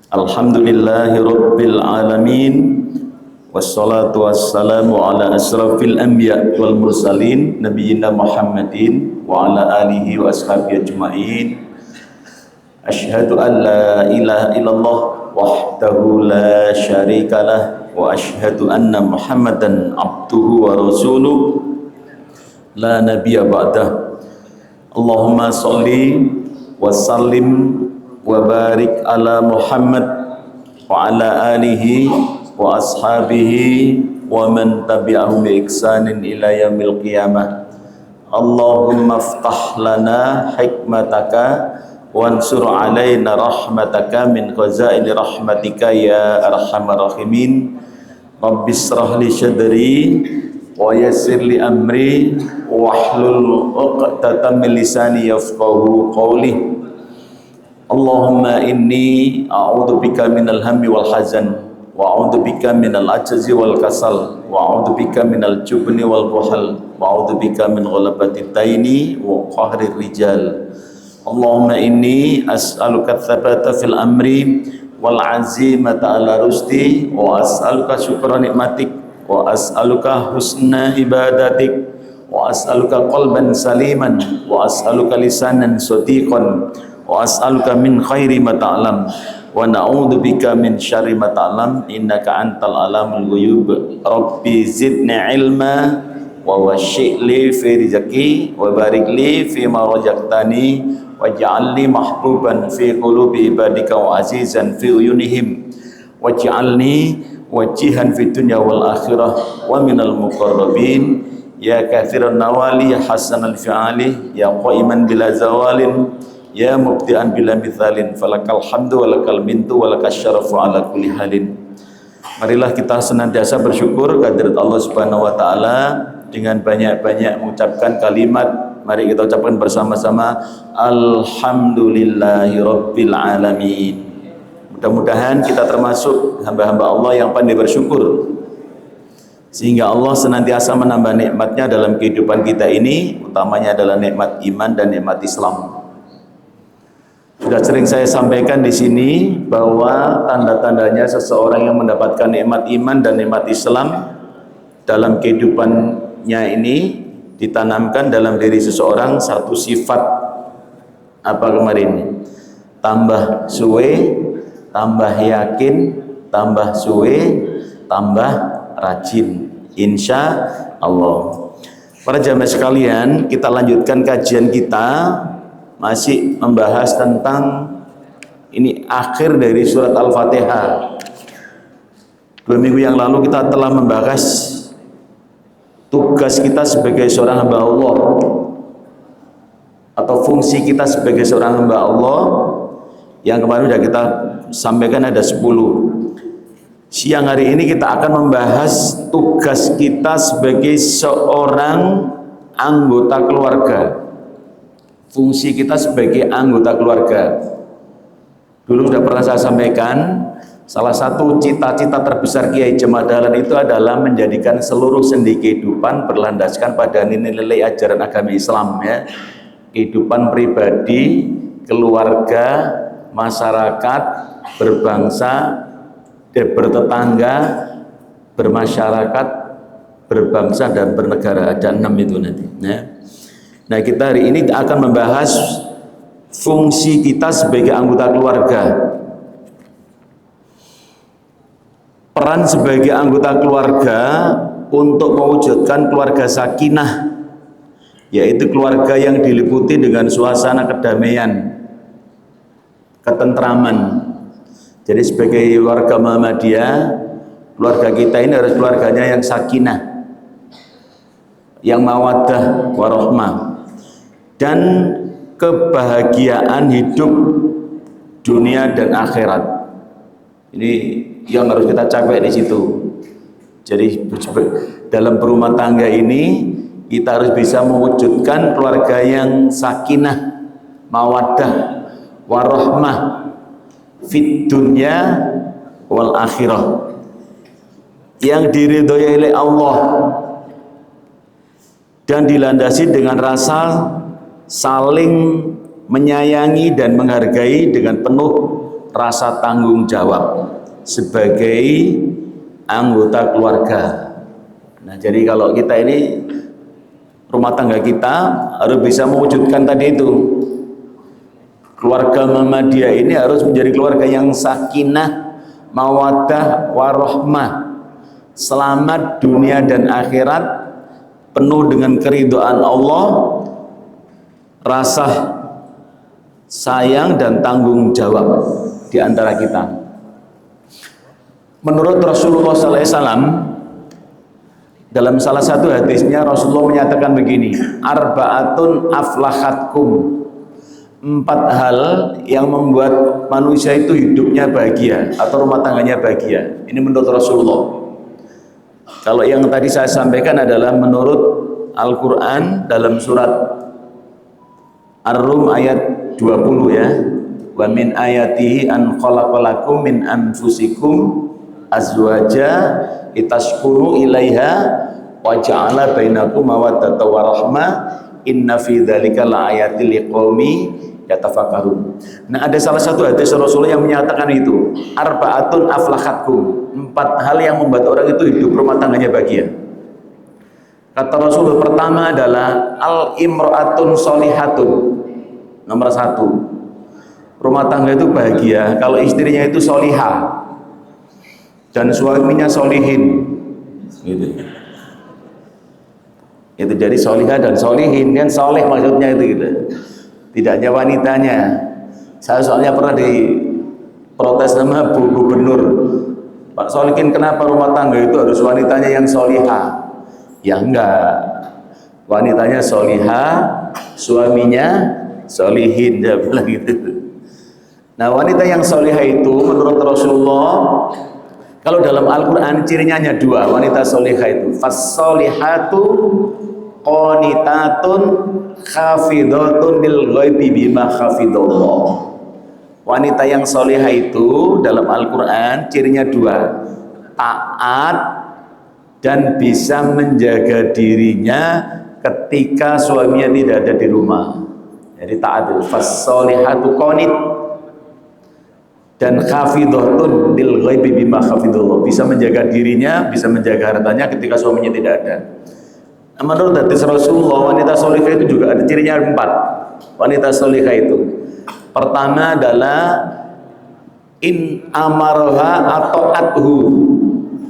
Alhamdulillahi Rabbil Alamin. Wassalatu wassalamu ala asrafil anbiya wal mursalin Nabiyyina Muhammadin wa ala alihi wa ashabihi ajma'in. Ashhadu an la ilaha illallah wahdahu la syarikalah wa ashhadu anna Muhammadan abduhu wa rasuluh la nabiyya ba'dah. Allahumma salli wa sallim wa barik ala Muhammad wa ala alihi wa ashabihi wa man tabi'ahum bi ihsanin ila yaumil qiyamah. Allahumma aftah lana hikmataka wansur alaina rahmataka min khazaini rahmatika ya arhamar rahimin. Rabbis shrah li sadri wa yassir li amri wahlul 'uqdatam min lisani yafqahu qawli. Allahumma inni a'udzubika minal hammi wal hazan wa a'udzubika minal ajzi wal kasal wa a'udzubika minal jubni wal buhal wa a'udzubika min ghalabatid daini wa qahrir rijal. Allahumma inni as'aluka tsabata fil amri wal azimata ala rusdi wa as'aluka syukra nikmatik wa as'aluka husna ibadatik wa as'aluka qalban saliman wa as'aluka lisanan sadiqan wa as'aluka min khairi ma ta'lam wa na'udzubika min syarri ma ta'lam innaka antal alamul ghuyub. Rabbi zidni ilma wa wasyili fi rizqi wa barik li fi ma razaqtani waj'alni mahbuban fi qulubi ibadika wa azizan fi uyunihim waj'alni wajihan fi dunya wal akhirah wa minal muqarrabin ya kathiran nawali ya hasanal fi'ali ya qaiman bila zawalin ya mubti'an bila mithalin falakal hamdu walakal mintu walakas syarafu ala kulli halin. Marilah kita senantiasa bersyukur kehadirat Allah Subhanahu wa taala dengan banyak-banyak mengucapkan kalimat. Mari kita ucapkan bersama-sama alhamdulillahi rabbil alamin. Mudah-mudahan kita termasuk hamba-hamba Allah yang pandai bersyukur sehingga Allah senantiasa menambah nikmatnya dalam kehidupan kita ini, utamanya adalah nikmat iman dan nikmat Islam. Sudah sering saya sampaikan di sini bahwa tanda-tandanya seseorang yang mendapatkan nikmat iman dan nikmat Islam dalam kehidupannya ini ditanamkan dalam diri seseorang satu sifat apa kemarin? Tambah suwe, tambah yakin, tambah suwe, tambah rajin. Insya Allah. Para jamaah sekalian, kita lanjutkan kajian kita. Masih membahas tentang ini akhir dari surat Al-Fatihah. 2 minggu yang lalu kita telah membahas tugas kita sebagai seorang hamba Allah atau fungsi kita sebagai seorang hamba Allah yang kemarin sudah kita sampaikan ada 10. Siang hari ini kita akan membahas tugas kita sebagai seorang anggota keluarga. Fungsi kita sebagai anggota keluarga. Dulu sudah pernah saya sampaikan, salah satu cita-cita terbesar Kiai Jemaah Dahlan itu adalah menjadikan seluruh sendi kehidupan berlandaskan pada nilai-nilai ajaran agama Islam, ya. Kehidupan pribadi, keluarga, masyarakat, berbangsa, bertetangga, bermasyarakat, berbangsa dan bernegara. Ada 6 itu nanti, ya. Nah, kita hari ini akan membahas fungsi kita sebagai anggota keluarga. Peran sebagai anggota keluarga untuk mewujudkan keluarga sakinah, yaitu keluarga yang diliputi dengan suasana kedamaian, ketentraman. Jadi sebagai warga Muhammadiyah, keluarga kita ini harus keluarganya yang sakinah, yang mawaddah warahmah, dan kebahagiaan hidup dunia dan akhirat. Ini yang harus kita capai di situ. Jadi dalam berumah tangga ini kita harus bisa mewujudkan keluarga yang sakinah, mawaddah, warahmah fid dunya wal akhirah, yang diridhoi oleh Allah dan dilandasi dengan rasa saling menyayangi dan menghargai dengan penuh rasa tanggung jawab sebagai anggota keluarga. Nah, jadi kalau kita ini rumah tangga kita harus bisa mewujudkan tadi itu. Keluarga Muhammadiyah ini harus menjadi keluarga yang sakinah, mawaddah, warahmah, selamat dunia dan akhirat, penuh dengan keridhaan Allah, rasa sayang dan tanggung jawab di antara kita. Menurut Rasulullah SAW, dalam salah satu hadisnya Rasulullah menyatakan begini, arba'atun aflahatkum, 4 hal yang membuat manusia itu hidupnya bahagia atau rumah tangganya bahagia. Ini menurut Rasulullah. Kalau yang tadi saya sampaikan adalah menurut Al-Quran dalam surat Ar-Rum ayat 20 ya. Wa min ayatihi an khalaqalakum min anfusikum azwaja litaskunu ilaiha wa ja'ala bainakum mawaddatan wa rahmah inna fi dzalika laayatil liqaumi yatafakkarun. Nah, ada salah satu hadis Rasulullah yang menyatakan itu, arba'atun aflahatkum, 4 hal yang membuat orang itu hidup rumah tangganya bahagia. Kata Rasulullah, pertama adalah al-imra'atun solihatun. Nomor 1, rumah tangga itu bahagia kalau istrinya itu solihah dan suaminya solihin, gitu. Itu jadi solihah dan solihin, kan soleh maksudnya itu gitu. Tidak hanya wanitanya. Saya soalnya pernah diprotes sama Bu Gubernur, Pak Solihin, kenapa rumah tangga itu harus wanitanya yang solihah? Ya enggak, wanitanya solihah, suaminya solihin, dia bilang gitu. Nah, wanita yang solihah itu menurut Rasulullah, kalau dalam Al-Quran cirinya hanya 2 wanita solihah itu, fas-solihatu qanitatun khafidhatun lil ghaibi bima khafidallah. Wanita yang solihah itu dalam Al-Quran cirinya 2, taat dan bisa menjaga dirinya ketika suaminya tidak ada di rumah. Jadi taat itu fas-solihatu qanit dan khafidhatun lil ghaibi bima khafidallah, bisa menjaga dirinya, bisa menjaga hartanya ketika suaminya tidak ada. Menurut hadis Rasulullah, wanita solihah itu juga ada cirinya 4. Wanita solihah itu, pertama adalah in amaroha atau athu.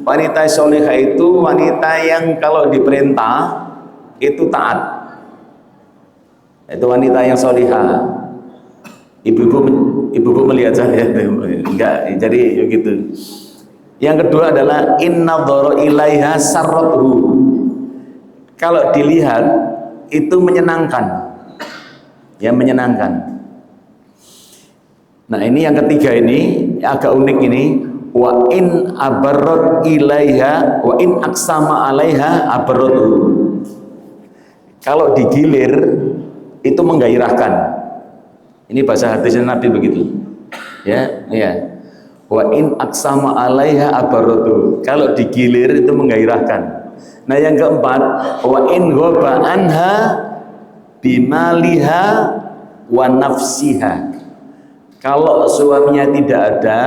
Wanita solihah itu wanita yang kalau diperintah itu taat. Itu wanita yang solihah. Ibu-ibu melihat saya enggak, jadi begitu. Yang kedua adalah inna dhara ilaiha sarrathu. Kalau dilihat itu menyenangkan, ya menyenangkan. Nah, ini yang ketiga, ini agak unik ini, wa in abarrat ilaiha wa in aksama alaiha abarratu. Kalau digilir itu menggairahkan. Ini bahasa hadisnya Nabi begitu. Ya, ya. Wa in aksama alaiha abarratu. Kalau digilir itu menggairahkan. Nah, yang keempat, wa in ghaba anha bimaliha wa nafsiha. Kalau suaminya tidak ada,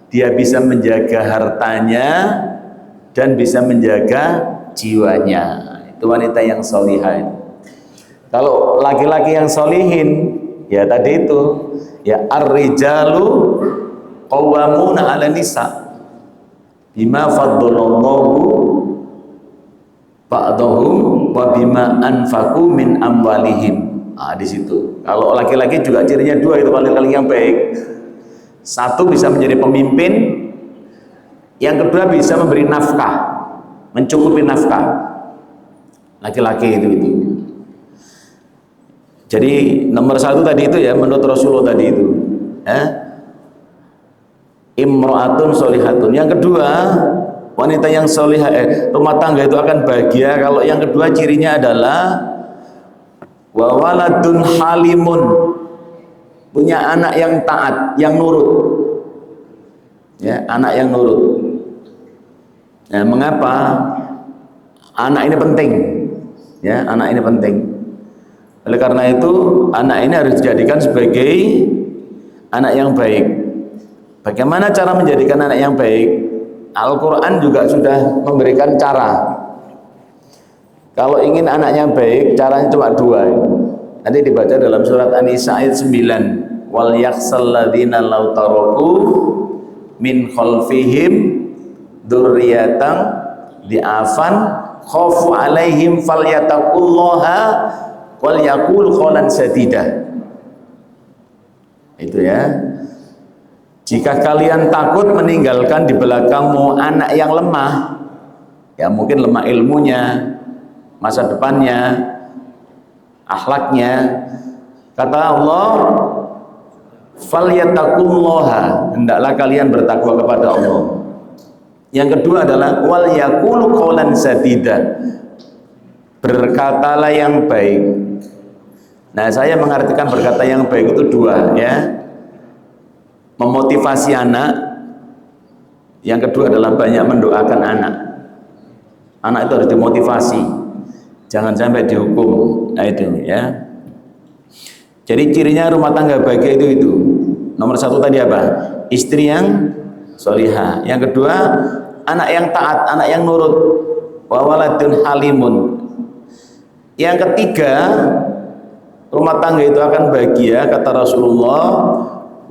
dia bisa menjaga hartanya dan bisa menjaga jiwanya. Itu wanita yang solihah. Kalau laki-laki yang solihin, ya tadi itu, ya ar-rijalu qawwamuna 'ala nisa bima faddalallahu ba'dahum wa bima anfaqu min amwalihim. Nah, di situ. Kalau laki-laki juga cirinya 2, itu laki-laki yang baik. 1 bisa menjadi pemimpin, yang kedua bisa memberi nafkah, mencukupi nafkah. Laki-laki itu. Jadi nomor 1 tadi itu ya menurut Rasulullah tadi itu. Imro'atun solihatun. Yang kedua, wanita yang solihah, rumah tangga itu akan bahagia kalau yang kedua cirinya adalah wa waladun halimun, punya anak yang taat, yang nurut. Ya, anak yang nurut. Nah, mengapa? Anak ini penting. Ya, anak ini penting. Oleh karena itu, anak ini harus dijadikan sebagai anak yang baik. Bagaimana cara menjadikan anak yang baik? Al-Quran juga sudah memberikan cara. Kalau ingin anaknya baik, caranya cuma dua. Nanti dibaca dalam surat An-Nisa ayat 9. Wal yakhsal ladzina law taraku min khalfihim dzurriyyatan di'afan khafu alaihim falyattaqullaha wal yaqulu qawlan sadida. Itu ya. Jika kalian takut meninggalkan di belakangmu anak yang lemah, ya mungkin lemah ilmunya, masa depannya, akhlaknya, kata Allah, falyattaqullaha, hendaklah kalian bertakwa kepada Allah. Yang kedua adalah wal yaqulu qawlan sadida, berkatalah yang baik. Nah, saya mengartikan berkata yang baik itu dua, ya. Memotivasi anak. Yang kedua adalah banyak mendoakan anak. Anak itu harus dimotivasi, jangan sampai dihukum. Nah, itu ya. Jadi cirinya rumah tangga bahagia itu. Nomor satu tadi apa? Istri yang solihah. Yang kedua, anak yang taat, anak yang nurut. Wa waladun halimun. Yang ketiga, rumah tangga itu akan bahagia, kata Rasulullah,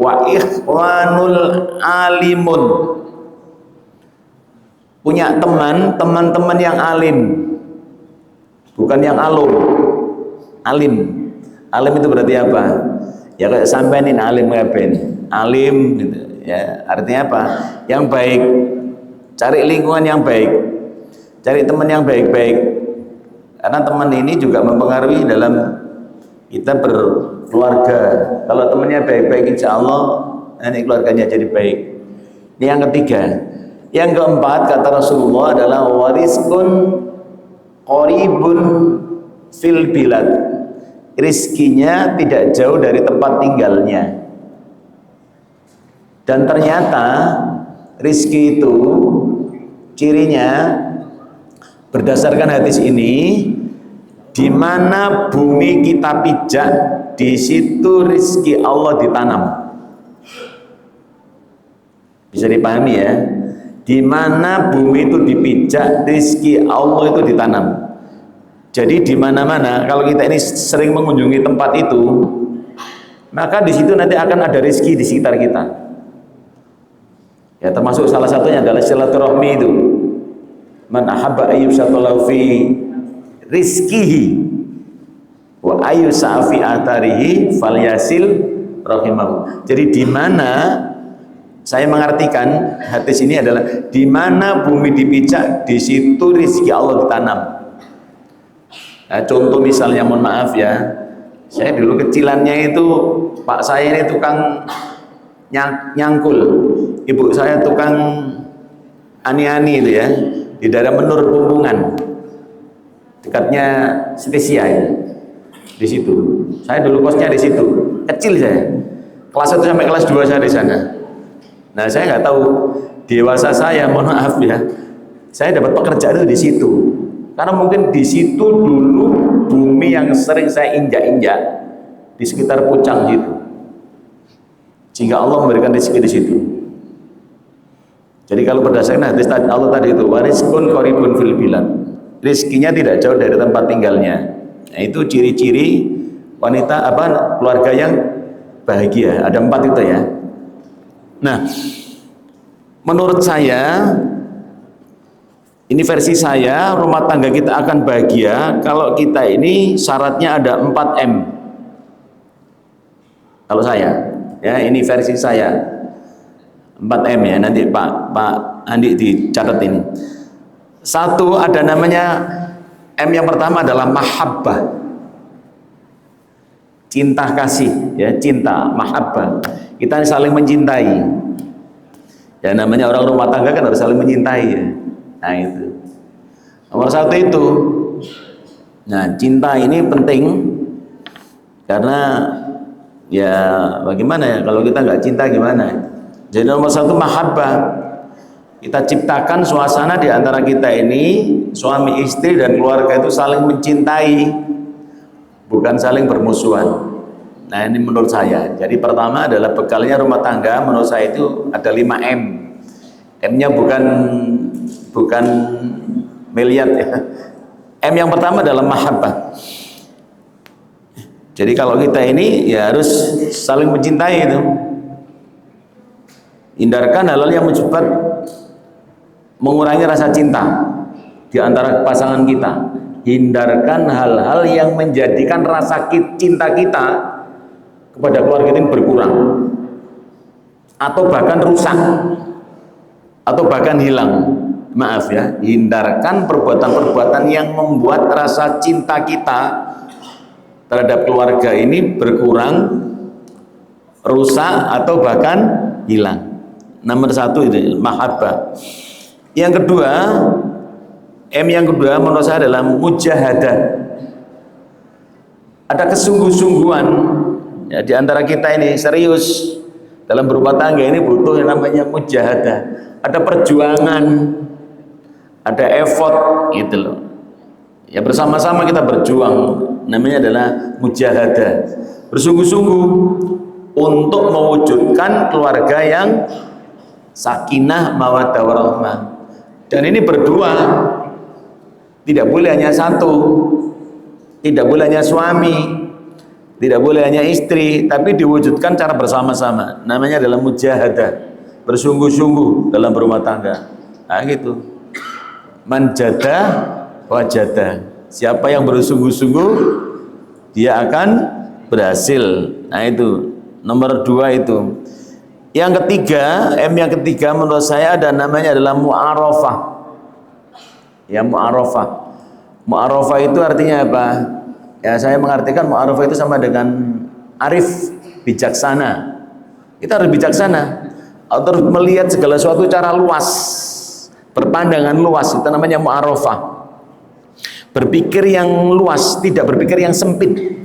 wa ikhwanul alimun, punya teman-teman yang alim, bukan yang alum. Alim itu berarti apa? Ya kayak sampean ini alim ngapain? Alim gitu ya. Artinya apa? Yang baik. Cari lingkungan yang baik. Cari teman yang baik-baik. Karena teman ini juga mempengaruhi dalam kita berkeluarga. Kalau temannya baik-baik, insya Allah nanti keluarganya jadi baik. Ini yang ketiga. Yang keempat, kata Rasulullah, adalah wariskun qoribun fil bilad. Rizkinya tidak jauh dari tempat tinggalnya. Dan ternyata rizki itu cirinya berdasarkan hadis ini, di mana bumi kita pijak, di situ rizki Allah ditanam. Bisa dipahami ya? Di mana bumi itu dipijak, rizki Allah itu ditanam. Jadi di mana-mana, kalau kita ini sering mengunjungi tempat itu, maka di situ nanti akan ada rizki di sekitar kita. Ya, termasuk salah satunya adalah silaturahmi itu. Man ahabba ayyubsatalahu fi rizkihi wa ayu sa'fi atarihi falyasil rahimahu. Jadi di mana saya mengartikan hadis ini adalah di mana bumi dipijak, di situ rezeki Allah ditanam. Nah, contoh misalnya, mohon maaf ya, saya dulu kecilannya itu pak saya ini tukang nyangkul, ibu saya tukang ani-ani itu ya, di daerah Menur Pumbungan, dekatnya Spesial ya. Di situ. Saya dulu kosnya di situ. Kecil saya. Kelas 1 sampai kelas 2 saya di sana. Nah, saya nggak tahu dewasa saya, mohon maaf ya. Saya dapat pekerjaan itu di situ. Karena mungkin di situ dulu bumi yang sering saya injak-injak di sekitar Pucang gitu. Sehingga Allah memberikan rezeki di situ. Jadi kalau berdasarkan hadis Allah tadi itu, wariskun qoribun fil bilad. Rizkinya tidak jauh dari tempat tinggalnya. Nah, itu ciri-ciri wanita keluarga yang bahagia. Ada 4 itu ya. Nah, menurut saya, ini versi saya, rumah tangga kita akan bahagia kalau kita ini syaratnya ada 4M. Kalau saya, ya ini versi saya, 4M ya. Nanti Pak Andi dicatat ini. 1 ada namanya M, yang pertama adalah mahabbah, cinta kasih ya, cinta, mahabbah, kita saling mencintai ya. Namanya orang rumah tangga kan harus saling mencintai ya. Nah itu nomor 1 itu. Nah, cinta ini penting karena ya bagaimana ya, kalau kita nggak cinta gimana. Jadi nomor 1 mahabbah. Kita ciptakan suasana di antara kita ini, suami istri dan keluarga itu saling mencintai, bukan saling bermusuhan. Nah ini menurut saya. Jadi pertama adalah bekalnya rumah tangga menurut saya itu ada 5 M. M-nya bukan miliar ya. M yang pertama adalah mahabbah. Jadi kalau kita ini ya harus saling mencintai itu. Hindarkan hal-hal yang mencepat mengurangi rasa cinta di antara pasangan kita. Hindarkan hal-hal yang menjadikan rasa cinta kita kepada keluarga ini berkurang atau bahkan rusak atau bahkan hilang. Maaf ya, hindarkan perbuatan-perbuatan yang membuat rasa cinta kita terhadap keluarga ini berkurang, rusak atau bahkan hilang. Nomor 1 itu mahabbah. Yang kedua, M yang kedua menurut saya adalah mujahadah. Ada kesungguh-sungguhan ya, di antara kita ini serius dalam berumah tangga ini butuh yang namanya mujahadah. Ada perjuangan, ada effort gitu loh. Ya bersama-sama kita berjuang, namanya adalah mujahadah. Bersungguh-sungguh untuk mewujudkan keluarga yang sakinah, mawaddah warahmah. Dan ini berdua, tidak boleh hanya satu, tidak boleh hanya suami, tidak boleh hanya istri, tapi diwujudkan cara bersama-sama. Namanya adalah mujahadah, bersungguh-sungguh dalam berumah tangga. Nah gitu. Man jadah wajadah. Siapa yang bersungguh-sungguh, dia akan berhasil. Nah itu nomor 2 itu. Yang ketiga, M yang ketiga menurut saya ada namanya adalah mu'arafah. Ya mu'arafah. Mu'arafah itu artinya apa? Ya saya mengartikan mu'arafah itu sama dengan arif, bijaksana. Kita harus bijaksana, harus melihat segala sesuatu cara luas, berpandangan luas, itu namanya mu'arafah. Berpikir yang luas, tidak berpikir yang sempit.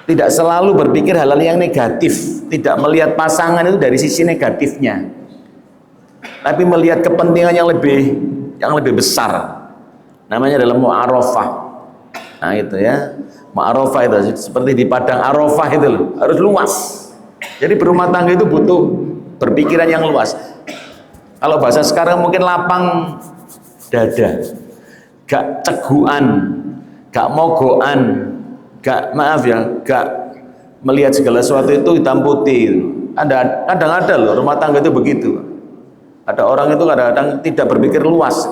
Tidak selalu berpikir hal-hal yang negatif, tidak melihat pasangan itu dari sisi negatifnya, tapi melihat kepentingan yang lebih besar. Namanya adalah mu'arafah. Nah itu ya, mu'arafah itu seperti di padang arafah itu loh, harus luas. Jadi berumah tangga itu butuh berpikiran yang luas. Kalau bahasa sekarang mungkin lapang dada, gak ceguan, gak mogoan, gak melihat segala sesuatu itu hitam putih. Kadang ada loh rumah tangga itu begitu. Ada orang itu kadang-kadang tidak berpikir luas,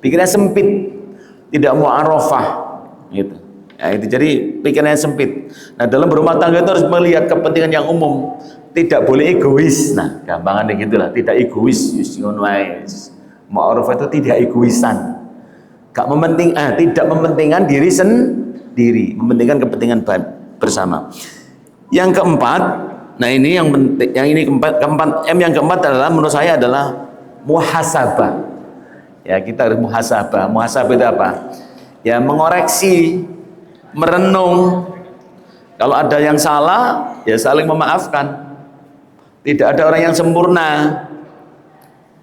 pikirnya sempit, tidak mu'arafah gitu. Ya, itu jadi pikirannya sempit. Nah dalam berumah tangga itu harus melihat kepentingan yang umum, tidak boleh egois. Nah gampangannya gitulah, tidak egois. Mu'arafah itu tidak egoisan, tidak mementingkan diri sendiri, mementingkan kepentingan bersama. Yang keempat, nah ini yang penting, keempat M yang keempat adalah menurut saya adalah muhasabah. Ya kita harus muhasabah. Muhasabah itu apa? Ya mengoreksi, merenung. Kalau ada yang salah, ya saling memaafkan. Tidak ada orang yang sempurna.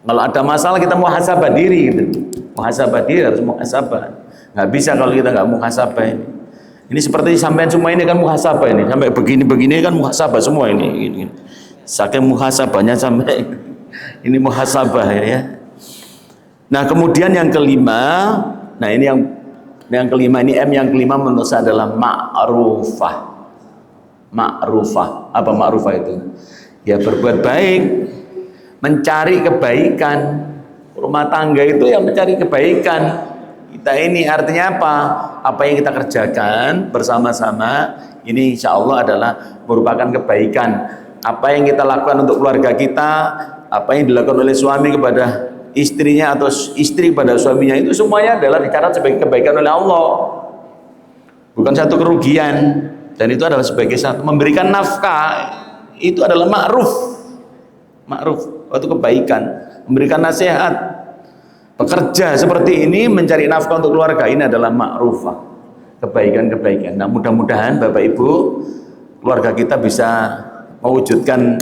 Kalau ada masalah kita muhasabah diri gitu. Muhasabah diri, harus muhasabah. Nggak bisa kalau kita nggak muhasabah ini. Ini seperti sampean semua ini kan muhasabah ini. Sampai begini-begini kan muhasabah semua ini. Saking muhasabahnya sampai ini muhasabah ya. Nah kemudian yang kelima, nah ini yang kelima ini M yang kelima menurut saya adalah ma'rufah. Ma'rufah. Apa ma'rufah itu? Ya berbuat baik, mencari kebaikan. Rumah tangga itu yang mencari kebaikan. Kita ini artinya apa? Apa yang kita kerjakan bersama-sama ini insya Allah adalah merupakan kebaikan. Apa yang kita lakukan untuk keluarga kita, apa yang dilakukan oleh suami kepada istrinya atau istri pada suaminya, itu semuanya adalah dicatat sebagai kebaikan oleh Allah, bukan satu kerugian. Dan itu adalah sebagai satu memberikan nafkah, itu adalah ma'ruf, itu kebaikan. Memberikan nasihat, bekerja seperti ini, mencari nafkah untuk keluarga, ini adalah ma'rufah, kebaikan-kebaikan. Nah mudah-mudahan Bapak Ibu, keluarga kita bisa mewujudkan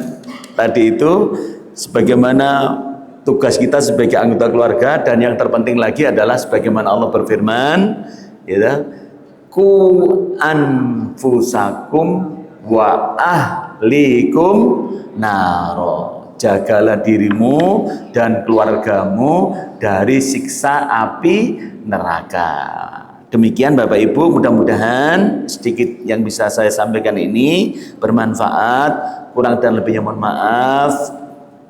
tadi itu sebagaimana tugas kita sebagai anggota keluarga. Dan yang terpenting lagi adalah sebagaimana Allah berfirman, ya, ku anfusakum wa ahlikum naro. Jagalah dirimu dan keluargamu dari siksa api neraka. Demikian Bapak Ibu, mudah-mudahan sedikit yang bisa saya sampaikan ini bermanfaat. Kurang dan lebihnya mohon maaf.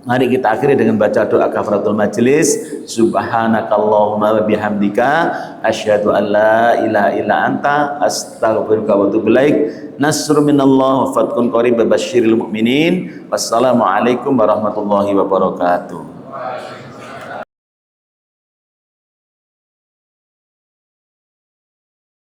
Mari kita akhiri dengan baca doa kafaratul majelis. Subhanakallahumma wa bihamdika asyhadu an la ilaha illa anta astaghfiruka wa atubu ilaik. Nasrun minallah wa fathun qarib, basyiril mu'minin. Wassalamualaikum warahmatullahi wabarakatuh.